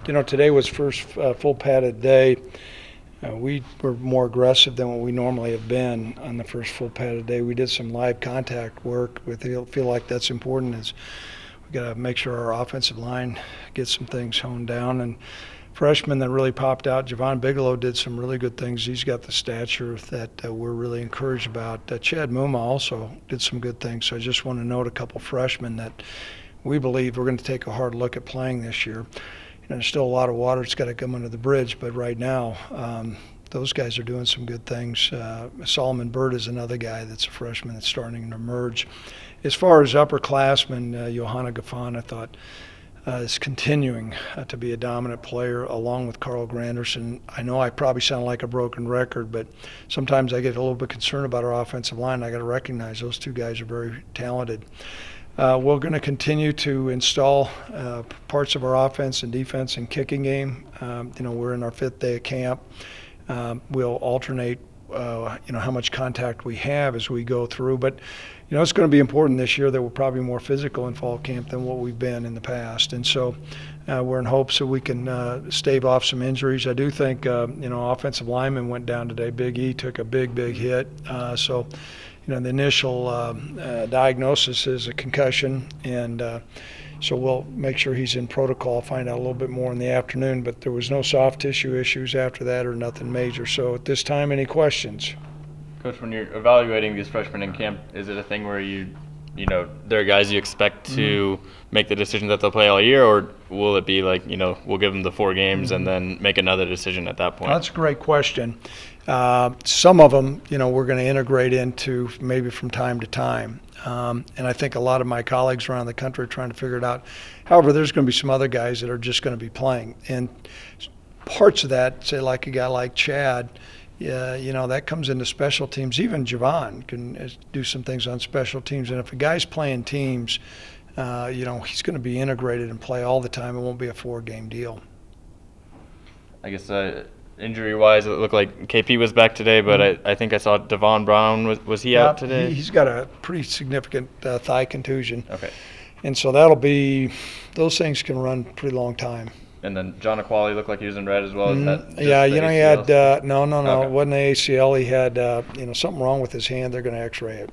Today was first full padded day. We were more aggressive than what we normally have been on the first full padded day. We did some live contact work. We feel like that's important. Is we got to make sure our offensive line gets some things honed down. And freshman that really popped out, Javon Bigelow, did some really good things. He's got the stature that we're really encouraged about. Chad Muma also did some good things. So I just want to note a couple freshmen that we believe we're going to take a hard look at playing this year. There's still a lot of water that's got to come under the bridge, but right now those guys are doing some good things. Solomon Byrd is another guy that's a freshman that's starting to emerge. As far as upperclassmen, Johanna Gaffan, I thought, is continuing to be a dominant player along with Carl Granderson. I know I probably sound like a broken record, but sometimes I get a little bit concerned about our offensive line. I got to recognize those two guys are very talented. We're going to continue to install parts of our offense and defense and kicking game. We're in our 5th day of camp. We'll alternate, how much contact we have as we go through. But, it's going to be important this year that we're probably more physical in fall camp than what we've been in the past. And so we're in hopes that we can stave off some injuries. I do think, offensive lineman went down today. Big E took a big hit. The initial diagnosis is a concussion, and so we'll make sure he's in protocol, find out a little bit more in the afternoon, but there was no soft tissue issues after that or nothing major. So at this time, any questions? Coach, when you're evaluating these freshmen in camp, is it a thing where there are guys you expect to make the decision that they'll play all year, or will it be like, we'll give them the 4 games and then make another decision at that point? That's a great question. Some of them, we're going to integrate into maybe from time to time. And I think a lot of my colleagues around the country are trying to figure it out. However, there's going to be some other guys that are just going to be playing. And parts of that, say like a guy like Chad, that comes into special teams. Even Javon can do some things on special teams. And if a guy's playing teams, he's going to be integrated and play all the time. It won't be a 4-game deal. I guess injury-wise, it looked like KP was back today, but I think I saw Devon Brown. Was he out today? He's got a pretty significant thigh contusion. Okay. And so those things can run a pretty long time. And then John Aquali looked like he was in red as well. Is that he had no. Okay. It wasn't the ACL. He had something wrong with his hand. They're going to X-ray it.